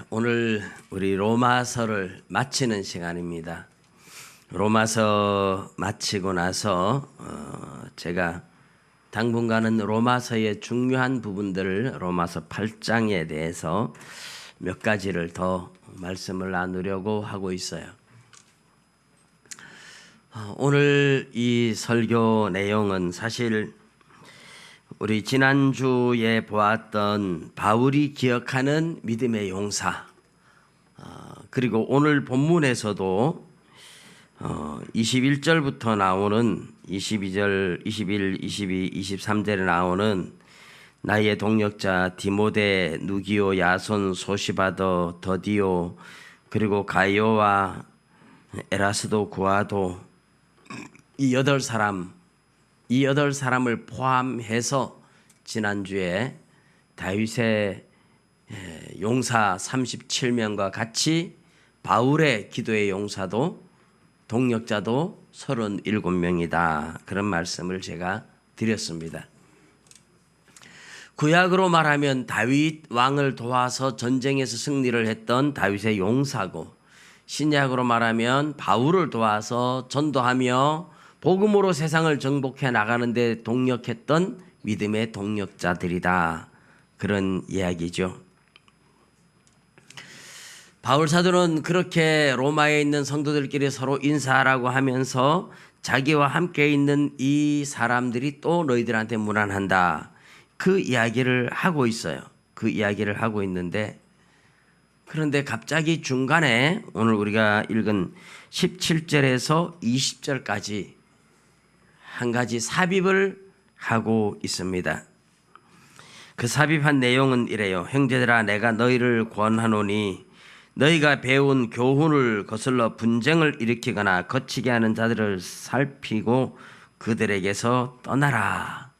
오늘 우리 로마서를 마치는 시간입니다. 로마서 마치고 나서 제가 당분간은 로마서의 중요한 부분들을 로마서 8장에 대해서 몇 가지를 더 말씀을 나누려고 하고 있어요. 오늘 이 설교 내용은 사실 우리 지난주에 보았던 바울이 기억하는 믿음의 용사, 그리고 오늘 본문에서도 21절부터 나오는 22절, 21, 22, 23절에 나오는 나의 동역자 디모데, 누기오, 야손, 소시바더, 더디오, 그리고 가이오와 에라스도, 구아도, 이 8사람을 포함해서 지난주에 다윗의 용사 37명과 같이 바울의 기도의 용사도 동역자도 37명이다. 그런 말씀을 제가 드렸습니다. 구약으로 말하면 다윗 왕을 도와서 전쟁에서 승리를 했던 다윗의 용사고, 신약으로 말하면 바울을 도와서 전도하며 복음으로 세상을 정복해 나가는데 동력했던 믿음의 동력자들이다. 그런 이야기죠. 바울 사도는 그렇게 로마에 있는 성도들끼리 서로 인사하라고 하면서 자기와 함께 있는 이 사람들이 또 너희들한테 무난한다. 그 이야기를 하고 있어요. 그 이야기를 하고 있는데, 그런데 갑자기 중간에 오늘 우리가 읽은 17절에서 20절까지 한 가지 삽입을 하고 있습니다. 그 삽입한 내용은 이래요. 형제들아, 내가 너희를 권하노니 너희가 배운 교훈을 거슬러 분쟁을 일으키거나 거치게 하는 자들을 살피고 그들에게서 떠나라.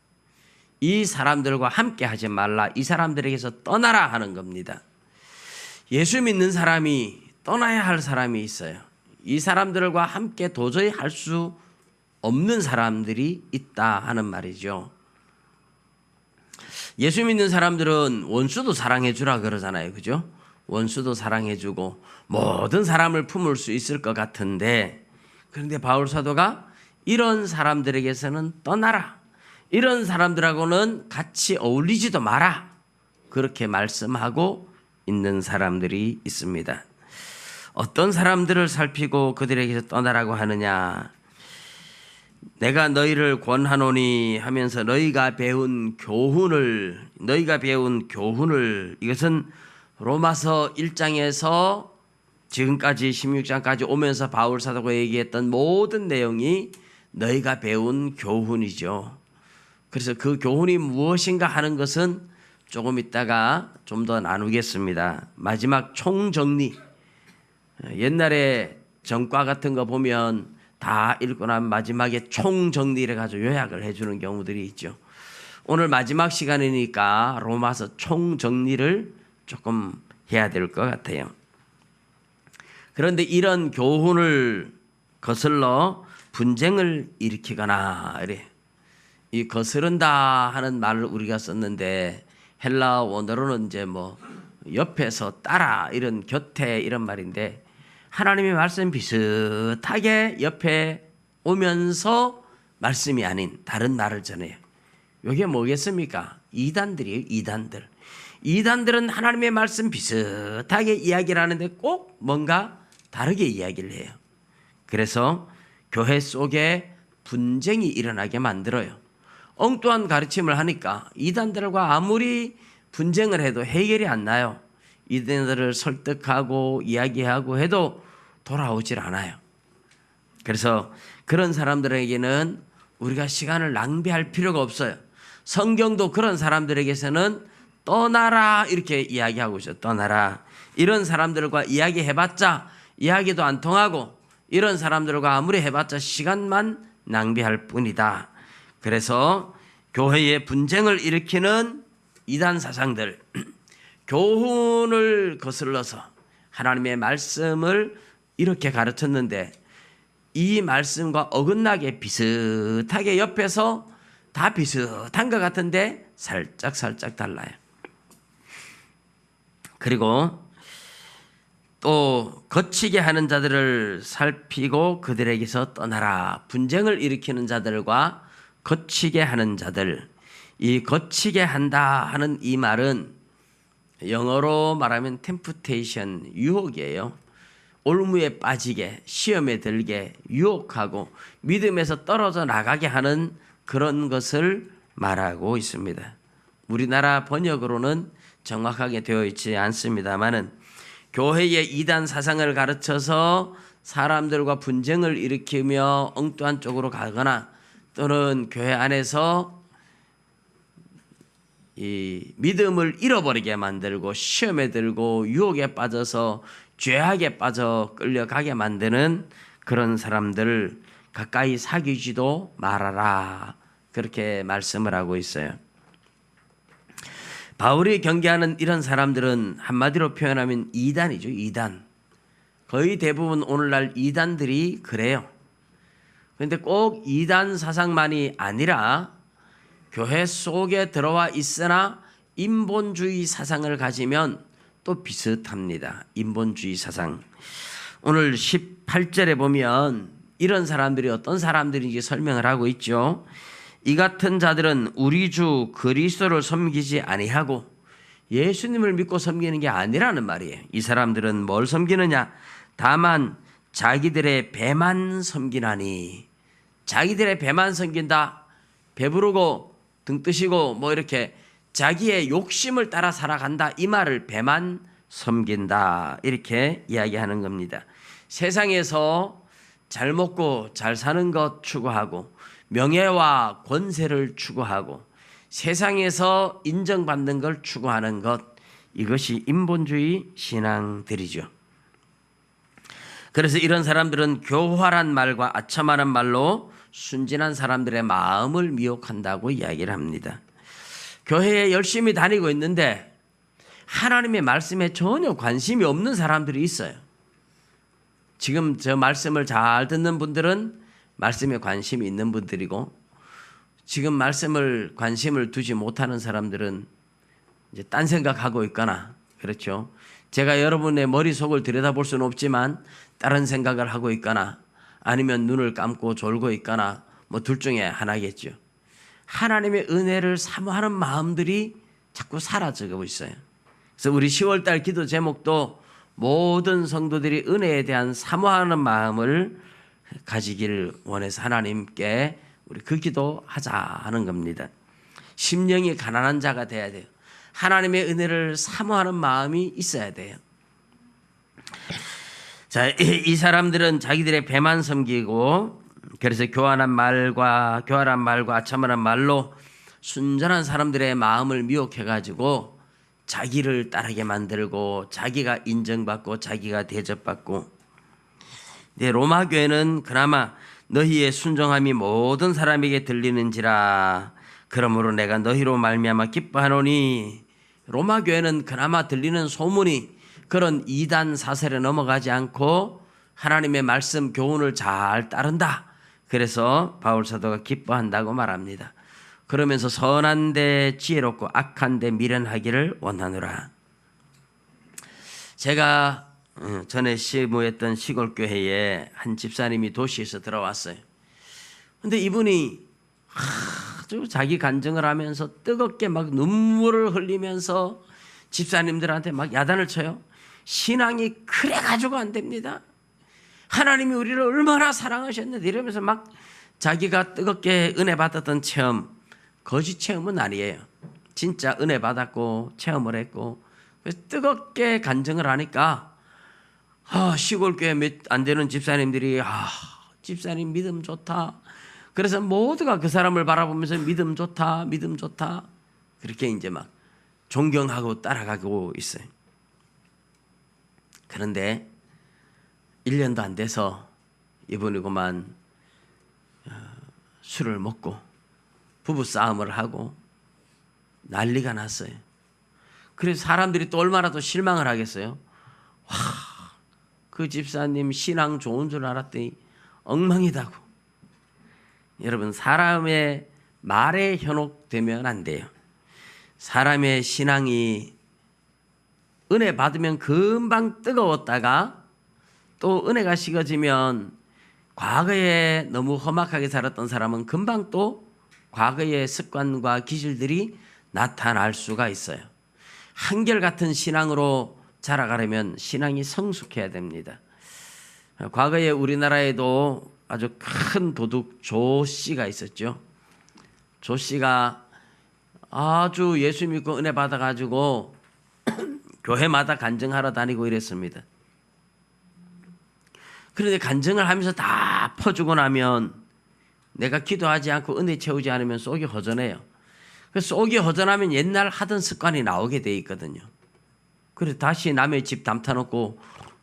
이 사람들과 함께 하지 말라. 이 사람들에게서 떠나라 하는 겁니다. 예수 믿는 사람이 떠나야 할 사람이 있어요. 이 사람들과 함께 도저히 할 수 없는 사람들이 있다 하는 말이죠. 예수 믿는 사람들은 원수도 사랑해 주라 그러잖아요. 그죠? 원수도 사랑해 주고 모든 사람을 품을 수 있을 것 같은데, 그런데 바울 사도가 이런 사람들에게서는 떠나라. 이런 사람들하고는 같이 어울리지도 마라. 그렇게 말씀하고 있는 사람들이 있습니다. 어떤 사람들을 살피고 그들에게서 떠나라고 하느냐? 내가 너희를 권하노니 하면서 너희가 배운 교훈을, 이것은 로마서 1장에서 지금까지 16장까지 오면서 바울 사도가 얘기했던 모든 내용이 너희가 배운 교훈이죠. 그래서 그 교훈이 무엇인가 하는 것은 조금 있다가 좀 더 나누겠습니다. 마지막 총정리, 옛날에 전과 같은 거 보면 다 읽고 나면 마지막에 총정리를 가지고 요약을 해주는 경우들이 있죠. 오늘 마지막 시간이니까 로마서 총정리를 조금 해야 될 것 같아요. 그런데 이런 교훈을 거슬러 분쟁을 일으키거나, 이래. 이 거스른다 하는 말을 우리가 썼는데 헬라 원어로는 이제 옆에서 따라, 이런 곁에, 이런 말인데, 하나님의 말씀 비슷하게 옆에 오면서 말씀이 아닌 다른 말을 전해요. 이게 뭐겠습니까? 이단들이에요. 이단들은 하나님의 말씀 비슷하게 이야기를 하는데 꼭 뭔가 다르게 이야기를 해요. 그래서 교회 속에 분쟁이 일어나게 만들어요. 엉뚱한 가르침을 하니까 이단들과 아무리 분쟁을 해도 해결이 안 나요. 이들을 설득하고 이야기하고 해도 돌아오질 않아요. 그래서 그런 사람들에게는 우리가 시간을 낭비할 필요가 없어요. 성경도 그런 사람들에게서는 떠나라 이렇게 이야기하고 있어요. 떠나라. 이런 사람들과 이야기해봤자 이야기도 안 통하고, 이런 사람들과 아무리 해봤자 시간만 낭비할 뿐이다. 그래서 교회에 분쟁을 일으키는 이단 사상들, 교훈을 거슬러서 하나님의 말씀을 이렇게 가르쳤는데 이 말씀과 어긋나게 비슷하게 옆에서 다 비슷한 것 같은데 살짝 달라요. 그리고 또 거치게 하는 자들을 살피고 그들에게서 떠나라. 분쟁을 일으키는 자들과 거치게 하는 자들. 이 거치게 한다 하는 이 말은 영어로 말하면 temptation, 유혹이에요. 올무에 빠지게, 시험에 들게, 유혹하고 믿음에서 떨어져 나가게 하는 그런 것을 말하고 있습니다. 우리나라 번역으로는 정확하게 되어 있지 않습니다만은 교회의 이단 사상을 가르쳐서 사람들과 분쟁을 일으키며 엉뚱한 쪽으로 가거나 또는 교회 안에서 이 믿음을 잃어버리게 만들고 시험에 들고 유혹에 빠져서 죄악에 빠져 끌려가게 만드는 그런 사람들을 가까이 사귀지도 말아라. 그렇게 말씀을 하고 있어요. 바울이 경계하는 이런 사람들은 한마디로 표현하면 이단이죠. 이단. 거의 대부분 오늘날 이단들이 그래요. 그런데 꼭 이단 사상만이 아니라 교회 속에 들어와 있으나 인본주의 사상을 가지면 또 비슷합니다. 인본주의 사상. 오늘 18절에 보면 이런 사람들이 어떤 사람들인지 설명을 하고 있죠. 이 같은 자들은 우리 주 그리스도를 섬기지 아니하고 예수님을 믿고 섬기는 게 아니라는 말이에요. 이 사람들은 뭘 섬기느냐? 다만 자기들의 배만 섬기나니. 자기들의 배만 섬긴다. 배부르고 등 뜨시고 뭐 이렇게 자기의 욕심을 따라 살아간다. 이 말을 배만 섬긴다. 이렇게 이야기하는 겁니다. 세상에서 잘 먹고 잘 사는 것 추구하고 명예와 권세를 추구하고 세상에서 인정받는 걸 추구하는 것, 이것이 인본주의 신앙들이죠. 그래서 이런 사람들은 교활한 말과 아첨하는 말로 순진한 사람들의 마음을 미혹한다고 이야기를 합니다. 교회에 열심히 다니고 있는데 하나님의 말씀에 전혀 관심이 없는 사람들이 있어요. 지금 저 말씀을 잘 듣는 분들은 말씀에 관심이 있는 분들이고, 지금 말씀을 관심을 두지 못하는 사람들은 이제 딴 생각하고 있거나, 그렇죠. 제가 여러분의 머릿속을 들여다볼 수는 없지만 다른 생각을 하고 있거나 아니면 눈을 감고 졸고 있거나 뭐 둘 중에 하나겠죠. 하나님의 은혜를 사모하는 마음들이 자꾸 사라져가고 있어요. 그래서 우리 10월달 기도 제목도 모든 성도들이 은혜에 대한 사모하는 마음을 가지기를 원해서 하나님께 우리 그 기도하자 하는 겁니다. 심령이 가난한 자가 돼야 돼요. 하나님의 은혜를 사모하는 마음이 있어야 돼요. 자, 이 사람들은 자기들의 배만 섬기고, 그래서 교활한 말과 아첨하는 말로 순전한 사람들의 마음을 미혹해가지고 자기를 따르게 만들고 자기가 인정받고 자기가 대접받고. 로마 교회는 그나마 너희의 순종함이 모든 사람에게 들리는지라 그러므로 내가 너희로 말미암아 기뻐하노니. 로마 교회는 그나마 들리는 소문이 그런 이단 사설에 넘어가지 않고 하나님의 말씀 교훈을 잘 따른다. 그래서 바울 사도가 기뻐한다고 말합니다. 그러면서 선한데 지혜롭고 악한데 미련하기를 원하노라. 제가 전에 시무했던 시골 교회에 한 집사님이 도시에서 들어왔어요. 근데 이분이 아주 자기 간증을 하면서 뜨겁게 막 눈물을 흘리면서 집사님들한테 막 야단을 쳐요. 신앙이 그래 가지고 안 됩니다. 하나님이 우리를 얼마나 사랑하셨는데 이러면서 막 자기가 뜨겁게 은혜 받았던 체험, 거짓 체험은 아니에요. 진짜 은혜 받았고 체험을 했고 그래서 뜨겁게 간증을 하니까 시골교회 몇 안 되는 집사님들이 집사님 믿음 좋다. 그래서 모두가 그 사람을 바라보면서 믿음 좋다, 믿음 좋다. 그렇게 이제 막 존경하고 따라가고 있어요. 그런데 1년도 안 돼서 이분이 그만 술을 먹고 부부 싸움을 하고 난리가 났어요. 그래서 사람들이 또 얼마나 더 실망을 하겠어요. 그 집사님 신앙 좋은 줄 알았더니 엉망이다고. 여러분, 사람의 말에 현혹되면 안 돼요. 사람의 신앙이 은혜 받으면 금방 뜨거웠다가 또 은혜가 식어지면 과거에 너무 험악하게 살았던 사람은 금방 또 과거의 습관과 기질들이 나타날 수가 있어요. 한결같은 신앙으로 자라가려면 신앙이 성숙해야 됩니다. 과거에 우리나라에도 아주 큰 도둑 조 씨가 있었죠. 조 씨가 아주 예수 믿고 은혜 받아가지고 교회마다 간증하러 다니고 이랬습니다. 그런데 간증을 하면서 다 퍼주고 나면 내가 기도하지 않고 은혜 채우지 않으면 속이 허전해요. 그래서 속이 허전하면 옛날 하던 습관이 나오게 돼 있거든요. 그래서 다시 남의 집 담타놓고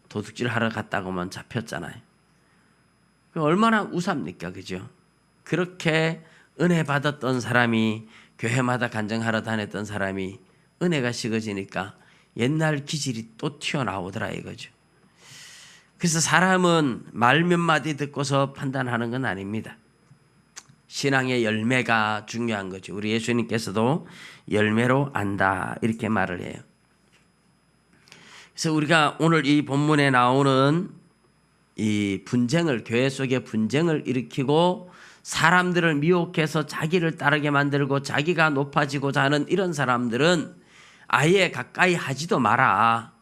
도둑질 하러 갔다고만 잡혔잖아요. 얼마나 우습니까, 그죠? 그렇게 은혜 받았던 사람이 교회마다 간증하러 다녔던 사람이 은혜가 식어지니까 옛날 기질이 또 튀어나오더라 이거죠. 그래서 사람은 말 몇 마디 듣고서 판단하는 건 아닙니다. 신앙의 열매가 중요한 거죠. 우리 예수님께서도 열매로 안다 이렇게 말을 해요. 그래서 우리가 오늘 이 본문에 나오는 이 분쟁을, 교회 속에 분쟁을 일으키고 사람들을 미혹해서 자기를 따르게 만들고 자기가 높아지고자 하는 이런 사람들은 아예 가까이 하지도 마라.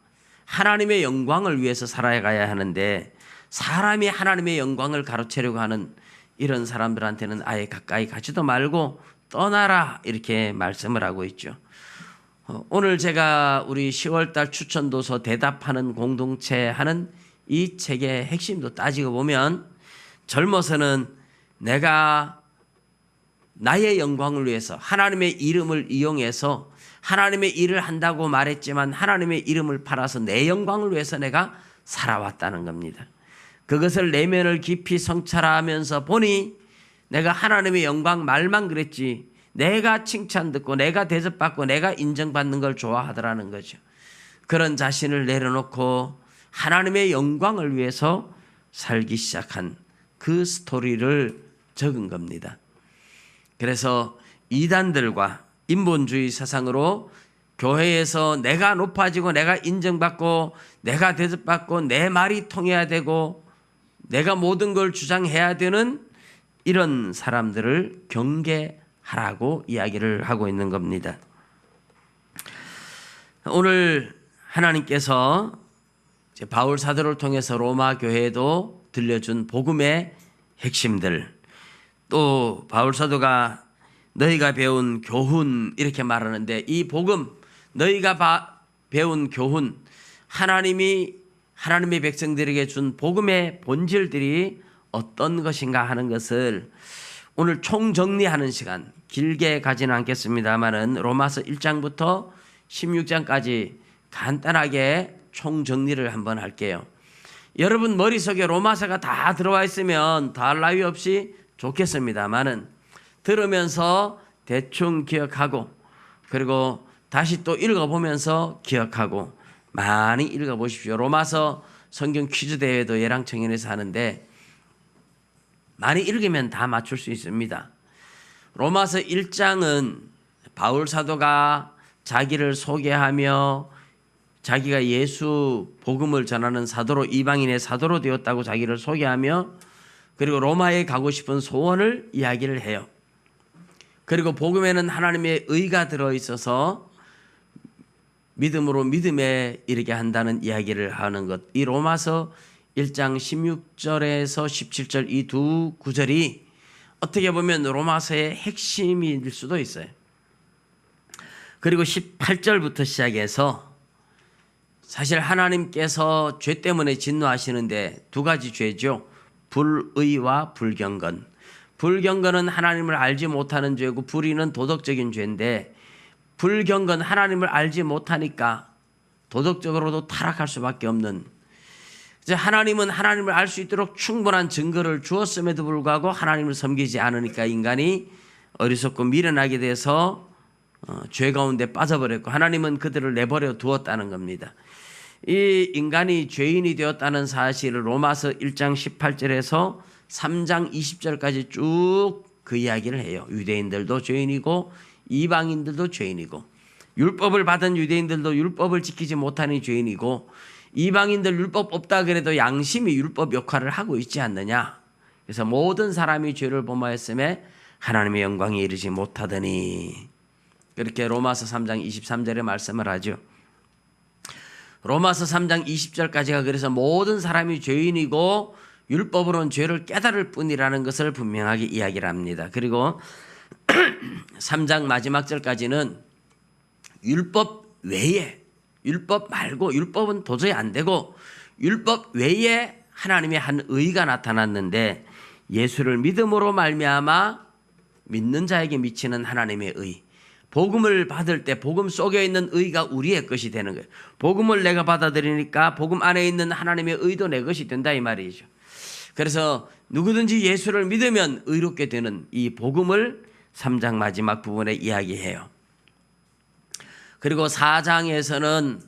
하나님의 영광을 위해서 살아가야 하는데 사람이 하나님의 영광을 가로채려고 하는 이런 사람들한테는 아예 가까이 가지도 말고 떠나라 이렇게 말씀을 하고 있죠. 오늘 제가 우리 10월달 추천도서 대답하는 공동체 하는 이 책의 핵심도 따지고 보면 젊어서는 내가 나의 영광을 위해서 하나님의 이름을 이용해서 하나님의 일을 한다고 말했지만 하나님의 이름을 팔아서 내 영광을 위해서 내가 살아왔다는 겁니다. 그것을 내면을 깊이 성찰하면서 보니 내가 하나님의 영광 말만 그랬지 내가 칭찬 듣고 내가 대접받고 내가 인정받는 걸 좋아하더라는 거죠. 그런 자신을 내려놓고 하나님의 영광을 위해서 살기 시작한 그 스토리를 적은 겁니다. 그래서 이단들과 인본주의 사상으로 교회에서 내가 높아지고 내가 인정받고 내가 대접받고 내 말이 통해야 되고 내가 모든 걸 주장해야 되는 이런 사람들을 경계하라고 이야기를 하고 있는 겁니다. 오늘 하나님께서 바울 사도를 통해서 로마 교회에도 들려준 복음의 핵심들, 또 바울 사도가 너희가 배운 교훈 이렇게 말하는데 이 복음, 너희가 배운 교훈, 하나님의 백성들에게 준 복음의 본질들이 어떤 것인가 하는 것을 오늘 총정리하는 시간, 길게 가지는 않겠습니다만은 로마서 1장부터 16장까지 간단하게 총정리를 한번 할게요. 여러분 머릿속에 로마서가 다 들어와 있으면 더할 나위 없이 좋겠습니다만은 들으면서 대충 기억하고 그리고 다시 또 읽어보면서 기억하고 많이 읽어보십시오. 로마서 성경 퀴즈 대회도 예랑청년에서 하는데 많이 읽으면 다 맞출 수 있습니다. 로마서 1장은 바울 사도가 자기를 소개하며 자기가 예수 복음을 전하는 사도로 이방인의 사도로 되었다고 자기를 소개하며 그리고 로마에 가고 싶은 소원을 이야기를 해요. 그리고 복음에는 하나님의 의가 들어있어서 믿음으로 믿음에 이르게 한다는 이야기를 하는 것. 이 로마서 1장 16절에서 17절 이 두 구절이 어떻게 보면 로마서의 핵심일 수도 있어요. 그리고 18절부터 시작해서 사실 하나님께서 죄 때문에 진노하시는데 두 가지 죄죠. 불의와 불경건. 불경건은 하나님을 알지 못하는 죄고 불의는 도덕적인 죄인데 불경건 하나님을 알지 못하니까 도덕적으로도 타락할 수밖에 없는, 이제 하나님은 하나님을 알 수 있도록 충분한 증거를 주었음에도 불구하고 하나님을 섬기지 않으니까 인간이 어리석고 미련하게 돼서 죄 가운데 빠져버렸고 하나님은 그들을 내버려 두었다는 겁니다. 이 인간이 죄인이 되었다는 사실을 로마서 1장 18절에서 3장 20절까지 쭉 그 이야기를 해요. 유대인들도 죄인이고 이방인들도 죄인이고 율법을 받은 유대인들도 율법을 지키지 못하는 죄인이고 이방인들 율법 없다 그래도 양심이 율법 역할을 하고 있지 않느냐. 그래서 모든 사람이 죄를 범하였음에 하나님의 영광에 이르지 못하더니, 그렇게 로마서 3장 23절에 말씀을 하죠. 로마서 3장 20절까지가 그래서 모든 사람이 죄인이고 율법으로는 죄를 깨달을 뿐이라는 것을 분명하게 이야기를 합니다. 그리고 3장 마지막 절까지는 율법 외에, 율법 말고, 율법은 도저히 안 되고 율법 외에 하나님의 한 의가 나타났는데 예수를 믿음으로 말미암아 믿는 자에게 미치는 하나님의 의, 복음을 받을 때 복음 속에 있는 의가 우리의 것이 되는 거예요. 복음을 내가 받아들이니까 복음 안에 있는 하나님의 의도 내 것이 된다 이 말이죠. 그래서 누구든지 예수를 믿으면 의롭게 되는 이 복음을 3장 마지막 부분에 이야기해요. 그리고 4장에서는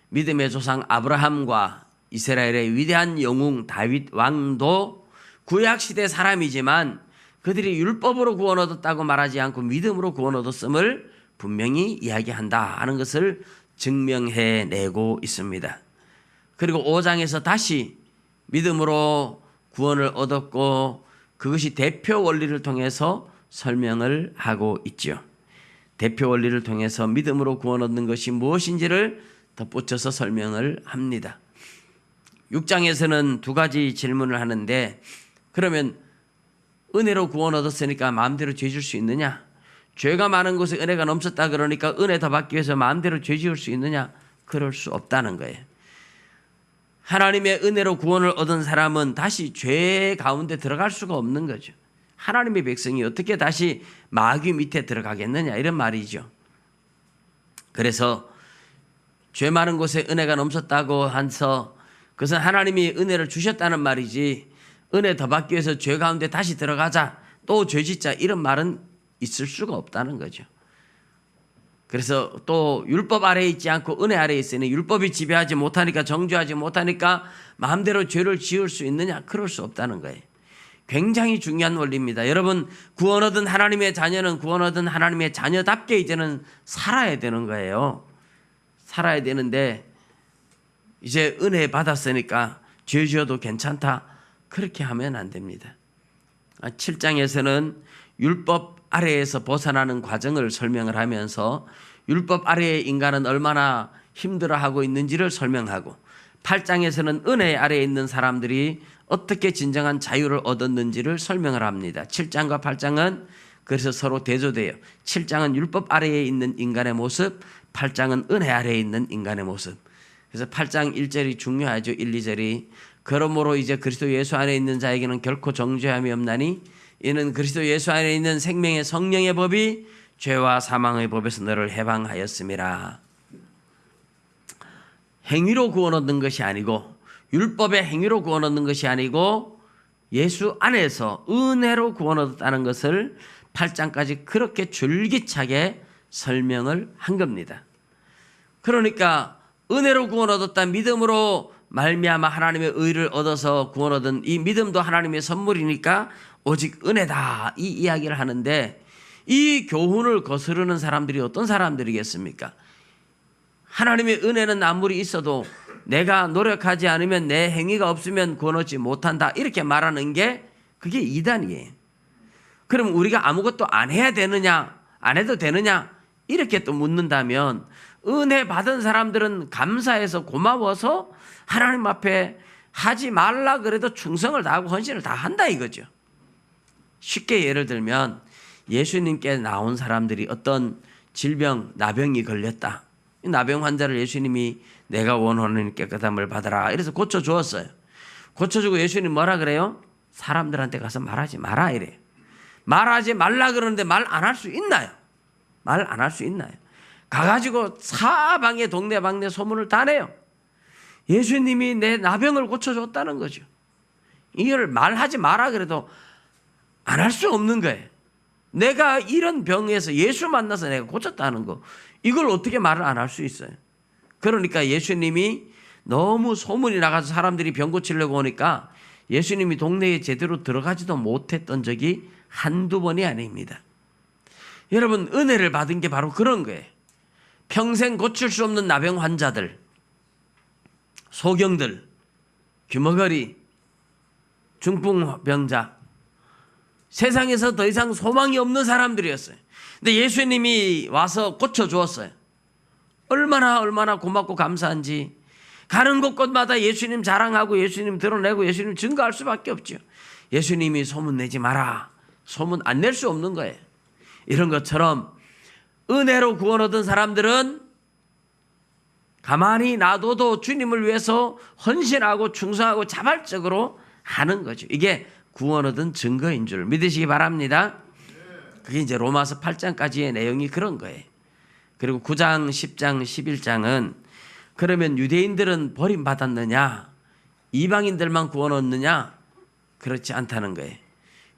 믿음의 조상 아브라함과 이스라엘의 위대한 영웅 다윗 왕도 구약시대 사람이지만 그들이 율법으로 구원 얻었다고 말하지 않고 믿음으로 구원 얻었음을 분명히 이야기한다 하는 것을 증명해내고 있습니다. 그리고 5장에서 다시 믿음으로 구원을 얻었고 그것이 대표 원리를 통해서 설명을 하고 있죠. 대표 원리를 통해서 믿음으로 구원 얻는 것이 무엇인지를 덧붙여서 설명을 합니다. 6장에서는 두 가지 질문을 하는데, 그러면 은혜로 구원 얻었으니까 마음대로 죄 지을 수 있느냐? 죄가 많은 곳에 은혜가 넘쳤다 그러니까 은혜 더 받기 위해서 마음대로 죄 지을 수 있느냐? 그럴 수 없다는 거예요. 하나님의 은혜로 구원을 얻은 사람은 다시 죄 가운데 들어갈 수가 없는 거죠. 하나님의 백성이 어떻게 다시 마귀 밑에 들어가겠느냐 이런 말이죠. 그래서 죄 많은 곳에 은혜가 넘쳤다고 해서 그것은 하나님이 은혜를 주셨다는 말이지, 은혜 더 받기 위해서 죄 가운데 다시 들어가자, 또 죄 짓자 이런 말은 있을 수가 없다는 거죠. 그래서 또 율법 아래에 있지 않고 은혜 아래에 있으니 율법이 지배하지 못하니까, 정죄하지 못하니까 마음대로 죄를 지을 수 있느냐? 그럴 수 없다는 거예요. 굉장히 중요한 원리입니다. 여러분, 구원 얻은 하나님의 자녀는 구원 얻은 하나님의 자녀답게 이제는 살아야 되는 거예요. 살아야 되는데 이제 은혜 받았으니까 죄 지어도 괜찮다, 그렇게 하면 안 됩니다. 7장에서는 율법 아래에서 벗어나는 과정을 설명을 하면서 율법 아래의 인간은 얼마나 힘들어하고 있는지를 설명하고, 8장에서는 은혜 아래에 있는 사람들이 어떻게 진정한 자유를 얻었는지를 설명을 합니다. 7장과 8장은 그래서 서로 대조돼요. 7장은 율법 아래에 있는 인간의 모습, 8장은 은혜 아래에 있는 인간의 모습. 그래서 8장 1절이 중요하죠. 1, 2절이 그러므로 이제 그리스도 예수 안에 있는 자에게는 결코 정죄함이 없나니 이는 그리스도 예수 안에 있는 생명의 성령의 법이 죄와 사망의 법에서 너를 해방하였음이라. 행위로 구원 얻는 것이 아니고, 율법의 행위로 구원 얻는 것이 아니고 예수 안에서 은혜로 구원 얻었다는 것을 8장까지 그렇게 줄기차게 설명을 한 겁니다. 그러니까 은혜로 구원 얻었다, 믿음으로 말미암아 하나님의 의를 얻어서 구원 얻은 이 믿음도 하나님의 선물이니까 오직 은혜다, 이 이야기를 하는데, 이 교훈을 거스르는 사람들이 어떤 사람들이겠습니까? 하나님의 은혜는 아무리 있어도 내가 노력하지 않으면, 내 행위가 없으면 구원 얻지 못한다, 이렇게 말하는 게 그게 이단이에요. 그럼 우리가 아무것도 안 해야 되느냐, 안 해도 되느냐 이렇게 또 묻는다면, 은혜 받은 사람들은 감사해서 고마워서 하나님 앞에 하지 말라 그래도 충성을 다하고 헌신을 다 한다 이거죠. 쉽게 예를 들면 예수님께 나온 사람들이 어떤 질병, 나병이 걸렸다. 나병 환자를 예수님이 내가 원하는 깨끗함을 받아라 이래서 고쳐주었어요. 고쳐주고 예수님 뭐라 그래요? 사람들한테 가서 말하지 마라 이래요. 말하지 말라 그러는데 말 안 할 수 있나요? 말 안 할 수 있나요? 가가지고 사방에 동네방네 소문을 다 내요. 예수님이 내 나병을 고쳐줬다는 거죠. 이걸 말하지 마라 그래도 안 할 수 없는 거예요. 내가 이런 병에서 예수 만나서 내가 고쳤다는 거, 이걸 어떻게 말을 안 할 수 있어요? 그러니까 예수님이 너무 소문이 나가서 사람들이 병 고치려고 오니까 예수님이 동네에 제대로 들어가지도 못했던 적이 한두 번이 아닙니다. 여러분, 은혜를 받은 게 바로 그런 거예요. 평생 고칠 수 없는 나병 환자들, 소경들, 귀머거리, 중풍병자, 세상에서 더 이상 소망이 없는 사람들이었어요. 근데 예수님이 와서 고쳐주었어요. 얼마나 고맙고 감사한지. 가는 곳곳마다 예수님 자랑하고 예수님 드러내고 예수님 증거할 수밖에 없죠. 예수님이 소문내지 마라. 소문 안 낼 수 없는 거예요. 이런 것처럼 은혜로 구원 얻은 사람들은 가만히 놔둬도 주님을 위해서 헌신하고 충성하고 자발적으로 하는 거죠. 이게 구원 얻은 증거인 줄 믿으시기 바랍니다. 그게 이제 로마서 8장까지의 내용이 그런 거예요. 그리고 9장, 10장, 11장은 그러면 유대인들은 버림받았느냐? 이방인들만 구원 얻느냐? 그렇지 않다는 거예요.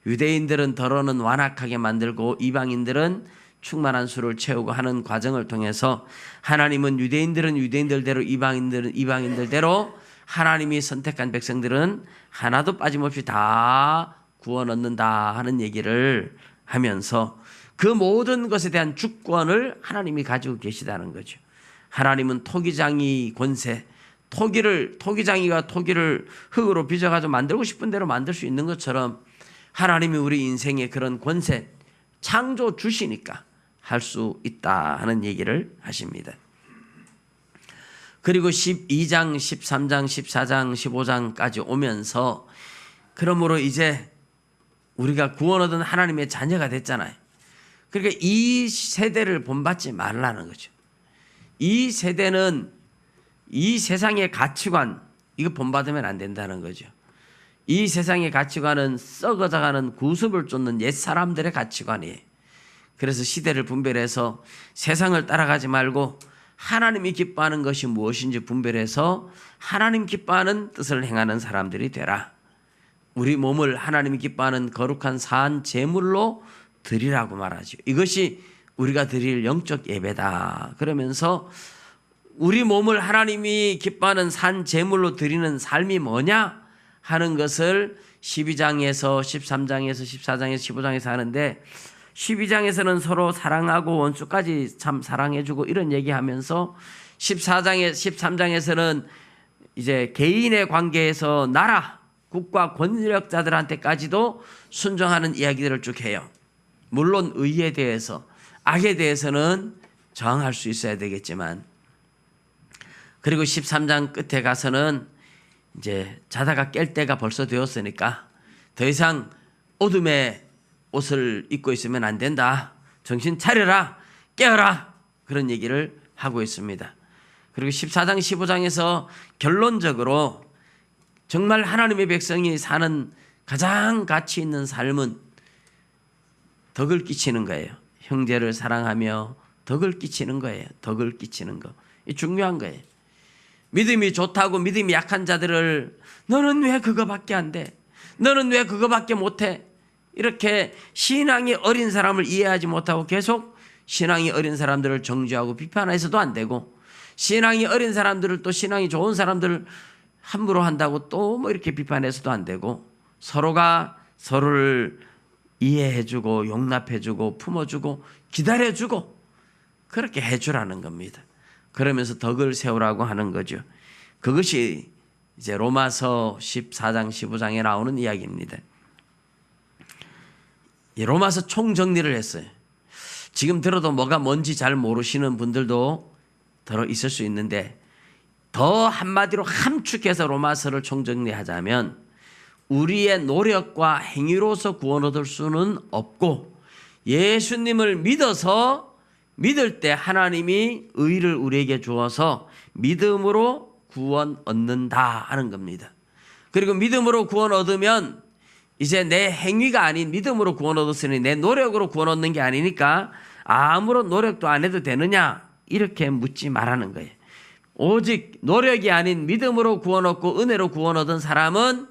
유대인들은 덜어는 완악하게 만들고 이방인들은 충만한 수를 채우고 하는 과정을 통해서 하나님은 유대인들은 유대인들대로 이방인들은 이방인들대로 하나님이 선택한 백성들은 하나도 빠짐없이 다 구원 얻는다 하는 얘기를 하면서 그 모든 것에 대한 주권을 하나님이 가지고 계시다는 거죠. 하나님은 토기장이 권세, 토기장이가 토기를 흙으로 빚어가지고 만들고 싶은 대로 만들 수 있는 것처럼 하나님이 우리 인생에 그런 권세, 창조 주시니까 할 수 있다 하는 얘기를 하십니다. 그리고 12장, 13장, 14장, 15장까지 오면서 그러므로 이제 우리가 구원 얻은 하나님의 자녀가 됐잖아요. 그러니까 이 세대를 본받지 말라는 거죠. 이 세대는 이 세상의 가치관, 이거 본받으면 안 된다는 거죠. 이 세상의 가치관은 썩어져가는 구습을 쫓는 옛 사람들의 가치관이에요. 그래서 시대를 분별해서 세상을 따라가지 말고 하나님이 기뻐하는 것이 무엇인지 분별해서 하나님 기뻐하는 뜻을 행하는 사람들이 되라. 우리 몸을 하나님이 기뻐하는 거룩한 산 제물로 드리라고 말하죠. 이것이 우리가 드릴 영적 예배다. 그러면서 우리 몸을 하나님이 기뻐하는 산 제물로 드리는 삶이 뭐냐 하는 것을 12장에서 13장에서 14장에서 15장에서 하는데 12장에서는 서로 사랑하고 원수까지 참 사랑해주고 이런 얘기하면서 13장에서는 이제 개인의 관계에서 나라, 국가 권력자들한테까지도 순종하는 이야기들을 쭉 해요. 물론 의에 대해서, 악에 대해서는 저항할 수 있어야 되겠지만, 그리고 13장 끝에 가서는 이제 자다가 깰 때가 벌써 되었으니까 더 이상 어둠의 옷을 입고 있으면 안 된다. 정신 차려라. 깨어라. 그런 얘기를 하고 있습니다. 그리고 14장 15장에서 결론적으로 정말 하나님의 백성이 사는 가장 가치 있는 삶은 덕을 끼치는 거예요. 형제를 사랑하며 덕을 끼치는 거예요. 덕을 끼치는 거. 이 중요한 거예요. 믿음이 좋다고 믿음이 약한 자들을 너는 왜 그거밖에 안 돼? 너는 왜 그거밖에 못해? 이렇게 신앙이 어린 사람을 이해하지 못하고 계속 신앙이 어린 사람들을 정죄하고 비판해서도 안 되고, 신앙이 어린 사람들을 또 신앙이 좋은 사람들을 함부로 한다고 또 뭐 이렇게 비판해서도 안 되고, 서로가 서로를 이해해주고 용납해주고 품어주고 기다려주고 그렇게 해주라는 겁니다. 그러면서 덕을 세우라고 하는 거죠. 그것이 이제 로마서 14장 15장에 나오는 이야기입니다. 로마서 총정리를 했어요. 지금 들어도 뭐가 뭔지 잘 모르시는 분들도 들어 있을 수 있는데, 더 한마디로 함축해서 로마서를 총정리하자면 우리의 노력과 행위로서 구원 얻을 수는 없고, 예수님을 믿을 때 하나님이 의를 우리에게 주어서 믿음으로 구원 얻는다 하는 겁니다. 그리고 믿음으로 구원 얻으면 이제 내 행위가 아닌 믿음으로 구원 얻었으니 내 노력으로 구원 얻는 게 아니니까 아무런 노력도 안 해도 되느냐 이렇게 묻지 말라는 거예요. 오직 노력이 아닌 믿음으로 구원 얻고 은혜로 구원 얻은 사람은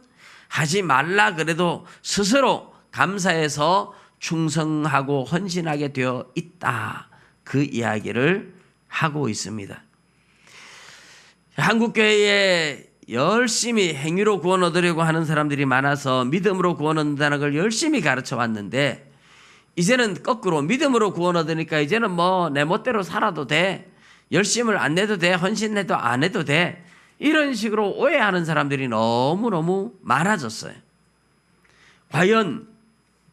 하지 말라 그래도 스스로 감사해서 충성하고 헌신하게 되어 있다. 그 이야기를 하고 있습니다. 한국교회에 열심히 행위로 구원 얻으려고 하는 사람들이 많아서 믿음으로 구원 얻는다는 걸 열심히 가르쳐 왔는데, 이제는 거꾸로 믿음으로 구원 얻으니까 이제는 뭐 내 멋대로 살아도 돼. 열심을 안 내도 돼, 헌신해도 안 해도 돼, 이런 식으로 오해하는 사람들이 너무너무 많아졌어요. 과연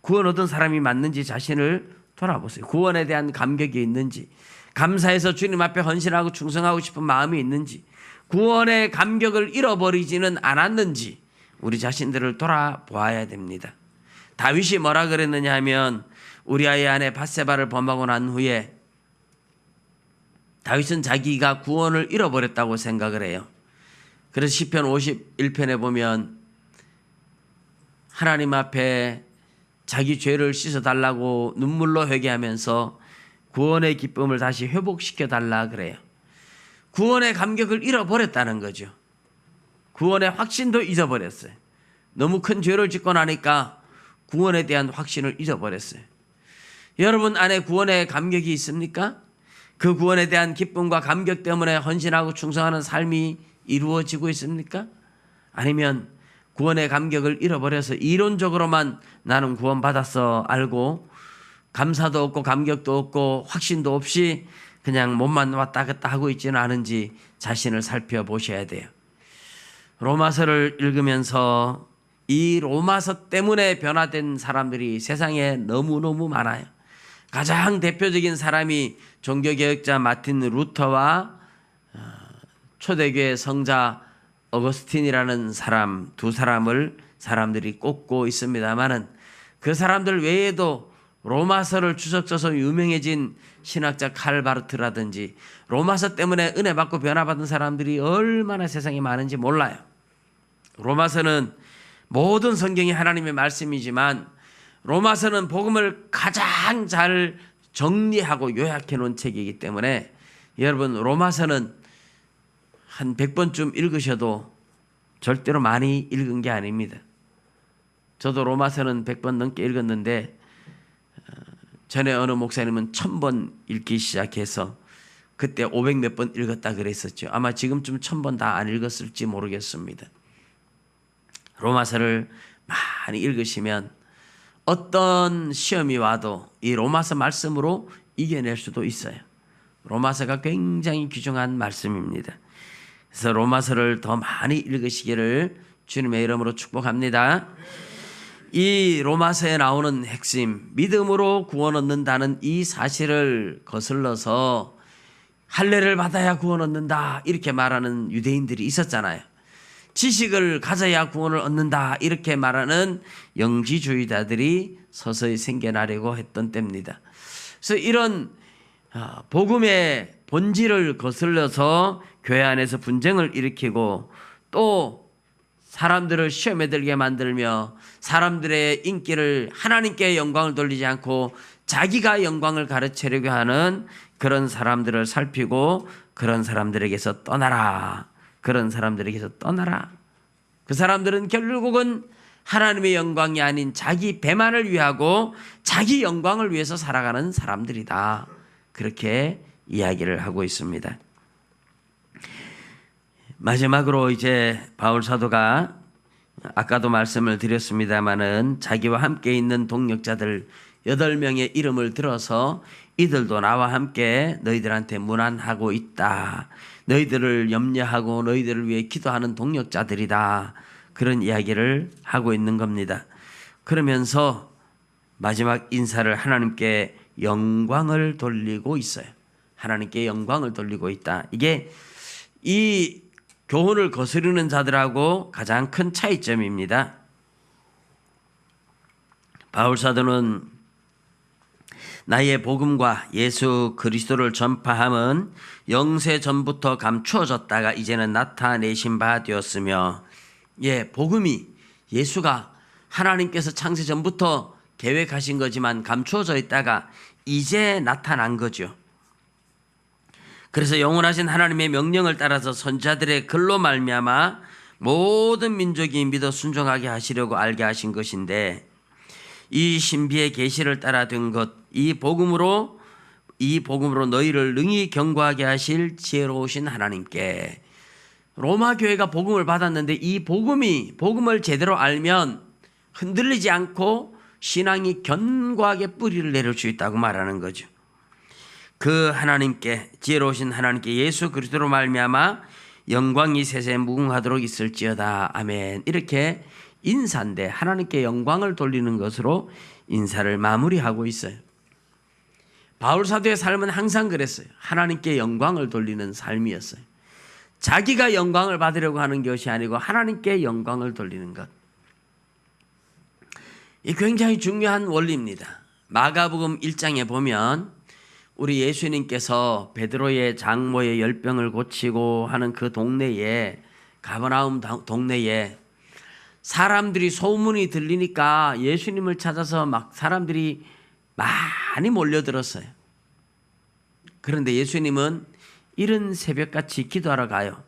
구원 얻은 사람이 맞는지 자신을 돌아보세요. 구원에 대한 감격이 있는지, 감사해서 주님 앞에 헌신하고 충성하고 싶은 마음이 있는지, 구원의 감격을 잃어버리지는 않았는지 우리 자신들을 돌아보아야 됩니다. 다윗이 뭐라 그랬느냐 하면, 우리아의 아내 밧세바를 범하고 난 후에 다윗은 자기가 구원을 잃어버렸다고 생각을 해요. 그래서 시편 51편에 보면 하나님 앞에 자기 죄를 씻어달라고 눈물로 회개하면서 구원의 기쁨을 다시 회복시켜달라 그래요. 구원의 감격을 잃어버렸다는 거죠. 구원의 확신도 잊어버렸어요. 너무 큰 죄를 짓고 나니까 구원에 대한 확신을 잊어버렸어요. 여러분 안에 구원의 감격이 있습니까? 그 구원에 대한 기쁨과 감격 때문에 헌신하고 충성하는 삶이 이루어지고 있습니까? 아니면 구원의 감격을 잃어버려서 이론적으로만 나는 구원받았어 알고 감사도 없고 감격도 없고 확신도 없이 그냥 몸만 왔다 갔다 하고 있지는 않은지 자신을 살펴보셔야 돼요. 로마서를 읽으면서 이 로마서 때문에 변화된 사람들이 세상에 너무너무 많아요. 가장 대표적인 사람이 종교개혁자 마틴 루터와 초대교회 성자 어거스틴이라는 사람, 두 사람을 사람들이 꼽고 있습니다만은 그 사람들 외에도 로마서를 주석서서 유명해진 신학자 칼바르트라든지 로마서 때문에 은혜 받고 변화받은 사람들이 얼마나 세상에 많은지 몰라요. 로마서는 모든 성경이 하나님의 말씀이지만 로마서는 복음을 가장 잘 정리하고 요약해 놓은 책이기 때문에 여러분 로마서는 한 100번쯤 읽으셔도 절대로 많이 읽은 게 아닙니다. 저도 로마서는 100번 넘게 읽었는데 전에 어느 목사님은 1000번 읽기 시작해서 그때 500 몇 번 읽었다 그랬었죠. 아마 지금쯤 1000번 다 안 읽었을지 모르겠습니다. 로마서를 많이 읽으시면 어떤 시험이 와도 이 로마서 말씀으로 이겨낼 수도 있어요. 로마서가 굉장히 귀중한 말씀입니다. 그래서 로마서를 더 많이 읽으시기를 주님의 이름으로 축복합니다. 이 로마서에 나오는 핵심, 믿음으로 구원 얻는다는 이 사실을 거슬러서 할례를 받아야 구원 얻는다 이렇게 말하는 유대인들이 있었잖아요. 지식을 가져야 구원을 얻는다 이렇게 말하는 영지주의자들이 서서히 생겨나려고 했던 때입니다. 그래서 이런 복음의 본질을 거슬러서 교회 안에서 분쟁을 일으키고 또 사람들을 시험에 들게 만들며 사람들의 인기를 하나님께 영광을 돌리지 않고 자기가 영광을 가르치려고 하는 그런 사람들을 살피고 그런 사람들에게서 떠나라. 그런 사람들에게서 떠나라. 그 사람들은 결국은 하나님의 영광이 아닌 자기 배만을 위하고 자기 영광을 위해서 살아가는 사람들이다. 그렇게 이야기를 하고 있습니다. 마지막으로 이제 바울 사도가 아까도 말씀을 드렸습니다마는 자기와 함께 있는 동역자들 8명의 이름을 들어서 이들도 나와 함께 너희들한테 문안하고 있다. 너희들을 염려하고 너희들을 위해 기도하는 동역자들이다. 그런 이야기를 하고 있는 겁니다. 그러면서 마지막 인사를 하나님께 영광을 돌리고 있어요. 하나님께 영광을 돌리고 있다. 이게 이 교훈을 거스르는 자들하고 가장 큰 차이점입니다. 바울 사도는 나의 복음과 예수 그리스도를 전파함은 영세 전부터 감추어졌다가 이제는 나타내신 바 되었으며, 복음이 예수가 하나님께서 창세 전부터 계획하신 거지만 감추어져 있다가 이제 나타난 거죠. 그래서 영원하신 하나님의 명령을 따라서 선지자들의 글로 말미암아 모든 민족이 믿어 순종하게 하시려고 알게 하신 것인데, 이 신비의 계시를 따라 된 것, 이 복음으로 너희를 능히 경고하게 하실 지혜로우신 하나님께. 로마 교회가 복음을 받았는데 이 복음을 제대로 알면 흔들리지 않고 신앙이 견고하게 뿌리를 내릴 수 있다고 말하는 거죠. 그 하나님께 지혜로우신 하나님께 예수 그리스도로 말미암아 영광이 세세에 무궁하도록 있을지어다. 아멘. 이렇게 인사인데 하나님께 영광을 돌리는 것으로 인사를 마무리하고 있어요. 바울 사도의 삶은 항상 그랬어요. 하나님께 영광을 돌리는 삶이었어요. 자기가 영광을 받으려고 하는 것이 아니고 하나님께 영광을 돌리는 것. 이 굉장히 중요한 원리입니다. 마가복음 1장에 보면 우리 예수님께서 베드로의 장모의 열병을 고치고 하는 그 동네에, 가버나움 동네에 사람들이 소문이 들리니까 예수님을 찾아서 막 사람들이 많이 몰려들었어요. 그런데 예수님은 이른 새벽같이 기도하러 가요.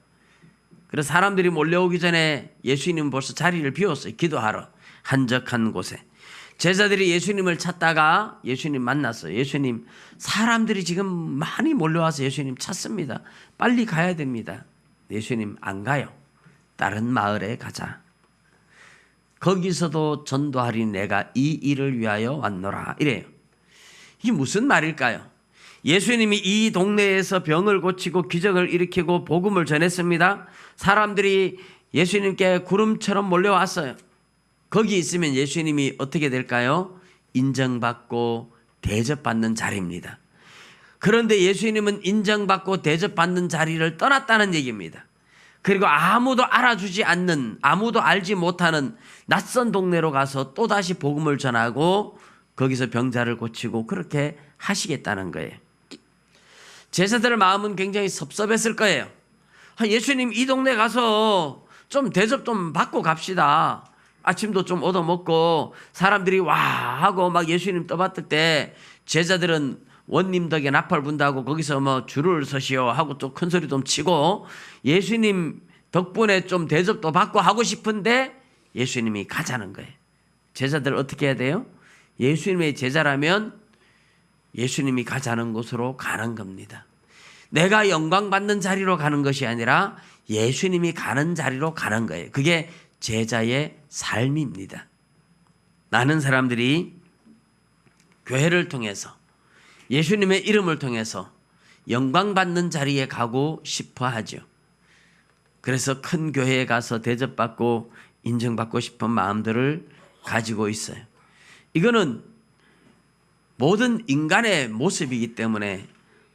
그래서 사람들이 몰려오기 전에 예수님은 벌써 자리를 비웠어요. 기도하러 한적한 곳에. 제자들이 예수님을 찾다가 예수님 만났어요. 예수님, 사람들이 지금 많이 몰려와서 예수님 찾습니다. 빨리 가야 됩니다. 예수님, 안 가요. 다른 마을에 가자. 거기서도 전도하리 내가 이 일을 위하여 왔노라. 이래요. 이게 무슨 말일까요? 예수님이 이 동네에서 병을 고치고 기적을 일으키고 복음을 전했습니다. 사람들이 예수님께 구름처럼 몰려왔어요. 거기 있으면 예수님이 어떻게 될까요? 인정받고 대접받는 자리입니다. 그런데 예수님은 인정받고 대접받는 자리를 떠났다는 얘기입니다. 그리고 아무도 알아주지 않는, 아무도 알지 못하는 낯선 동네로 가서 또다시 복음을 전하고 거기서 병자를 고치고 그렇게 하시겠다는 거예요. 제자들의 마음은 굉장히 섭섭했을 거예요. 예수님, 이 동네 가서 좀 대접 좀 받고 갑시다. 아침도 좀 얻어먹고 사람들이 와 하고 막 예수님 떠받들 때 제자들은 원님 덕에 나팔 분다고 거기서 뭐 줄을 서시오 하고 또 큰 소리 좀 치고 예수님 덕분에 좀 대접도 받고 하고 싶은데 예수님이 가자는 거예요. 제자들 어떻게 해야 돼요? 예수님의 제자라면 예수님이 가자는 곳으로 가는 겁니다. 내가 영광 받는 자리로 가는 것이 아니라 예수님이 가는 자리로 가는 거예요. 그게 제자의 삶입니다. 많은 사람들이 교회를 통해서 예수님의 이름을 통해서 영광 받는 자리에 가고 싶어 하죠. 그래서 큰 교회에 가서 대접받고 인정받고 싶은 마음들을 가지고 있어요. 이거는 모든 인간의 모습이기 때문에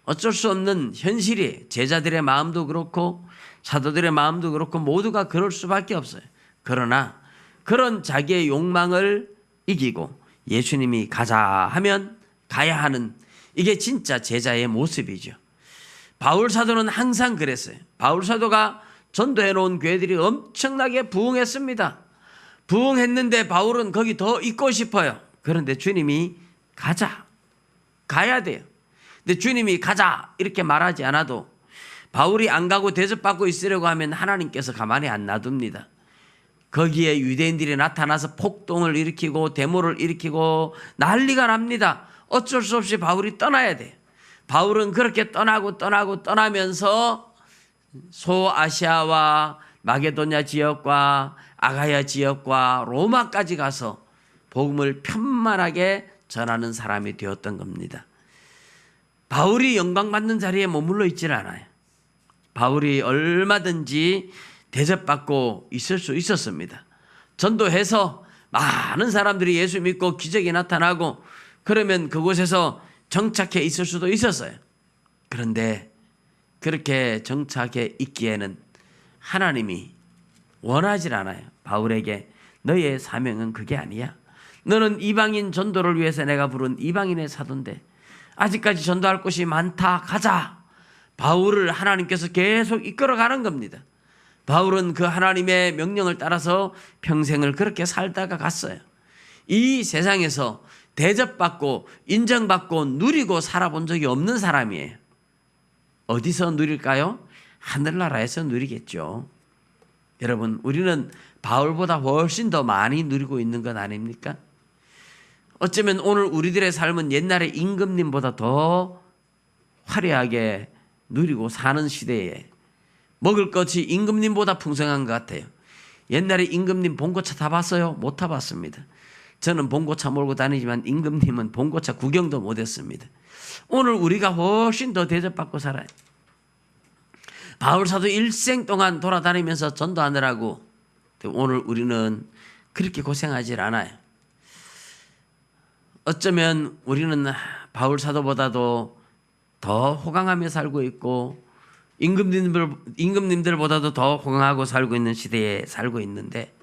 어쩔 수 없는 현실이에요. 제자들의 마음도 그렇고 사도들의 마음도 그렇고 모두가 그럴 수밖에 없어요. 그러나 그런 자기의 욕망을 이기고 예수님이 가자 하면 가야 하는, 이게 진짜 제자의 모습이죠. 바울 사도는 항상 그랬어요. 바울 사도가 전도해 놓은 교회들이 엄청나게 부흥했습니다. 부흥했는데 바울은 거기 더 있고 싶어요. 그런데 주님이 가자, 가야 돼요. 근데 주님이 가자 이렇게 말하지 않아도 바울이 안 가고 대접받고 있으려고 하면 하나님께서 가만히 안 놔둡니다. 거기에 유대인들이 나타나서 폭동을 일으키고 데모를 일으키고 난리가 납니다. 어쩔 수 없이 바울이 떠나야 돼요. 바울은 그렇게 떠나면서 소아시아와 마게도냐 지역과 아가야 지역과 로마까지 가서 복음을 편만하게 전하는 사람이 되었던 겁니다. 바울이 영광받는 자리에 머물러 있질 않아요. 바울이 얼마든지 대접받고 있을 수 있었습니다. 전도해서 많은 사람들이 예수 믿고 기적이 나타나고 그러면 그곳에서 정착해 있을 수도 있었어요. 그런데 그렇게 정착해 있기에는 하나님이 원하질 않아요. 바울에게 너의 사명은 그게 아니야. 너는 이방인 전도를 위해서 내가 부른 이방인의 사도인데 아직까지 전도할 곳이 많다. 가자. 바울을 하나님께서 계속 이끌어가는 겁니다. 바울은 그 하나님의 명령을 따라서 평생을 그렇게 살다가 갔어요. 이 세상에서 대접받고 인정받고 누리고 살아본 적이 없는 사람이에요. 어디서 누릴까요? 하늘나라에서 누리겠죠. 여러분, 우리는 바울보다 훨씬 더 많이 누리고 있는 것 아닙니까? 어쩌면 오늘 우리들의 삶은 옛날에 임금님보다 더 화려하게 누리고 사는 시대에 먹을 것이 임금님보다 풍성한 것 같아요. 옛날에 임금님 본거차 타봤어요? 못 타봤습니다. 저는 봉고차 몰고 다니지만 임금님은 봉고차 구경도 못했습니다. 오늘 우리가 훨씬 더 대접받고 살아요. 바울사도 일생 동안 돌아다니면서 전도하느라고 오늘 우리는 그렇게 고생하지 않아요. 어쩌면 우리는 바울사도보다도 더 호강하며 살고 있고 임금님들보다도 더 호강하고 살고 있는 시대에 살고 있는데,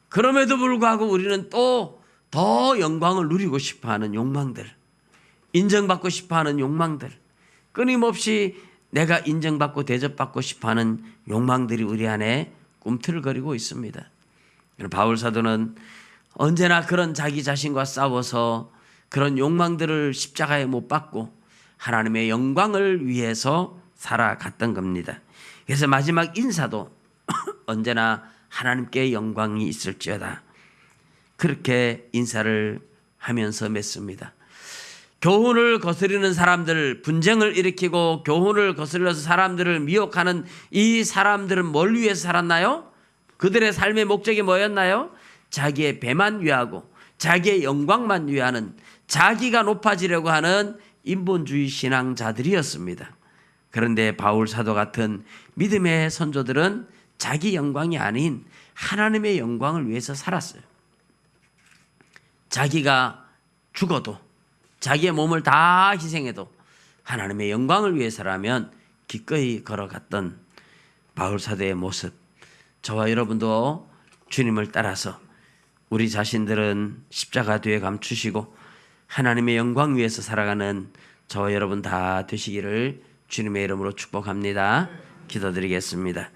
그럼에도 불구하고 우리는 또 더 영광을 누리고 싶어하는 욕망들, 인정받고 싶어하는 욕망들, 끊임없이 내가 인정받고 대접받고 싶어하는 욕망들이 우리 안에 꿈틀거리고 있습니다. 바울사도는 언제나 그런 자기 자신과 싸워서 그런 욕망들을 십자가에 못 박고 하나님의 영광을 위해서 살아갔던 겁니다. 그래서 마지막 인사도 언제나 하나님께 영광이 있을지어다, 그렇게 인사를 하면서 맺습니다. 교훈을 거스르는 사람들, 분쟁을 일으키고 교훈을 거스려서 사람들을 미혹하는 이 사람들은 뭘 위해서 살았나요? 그들의 삶의 목적이 뭐였나요? 자기의 배만 위하고 자기의 영광만 위하는, 자기가 높아지려고 하는 인본주의 신앙자들이었습니다. 그런데 바울 사도 같은 믿음의 선조들은 자기 영광이 아닌 하나님의 영광을 위해서 살았어요. 자기가 죽어도, 자기의 몸을 다 희생해도 하나님의 영광을 위해서라면 기꺼이 걸어갔던 바울 사도의 모습, 저와 여러분도 주님을 따라서 우리 자신들은 십자가 뒤에 감추시고 하나님의 영광 위해서 살아가는 저와 여러분 다 되시기를 주님의 이름으로 축복합니다. 기도드리겠습니다.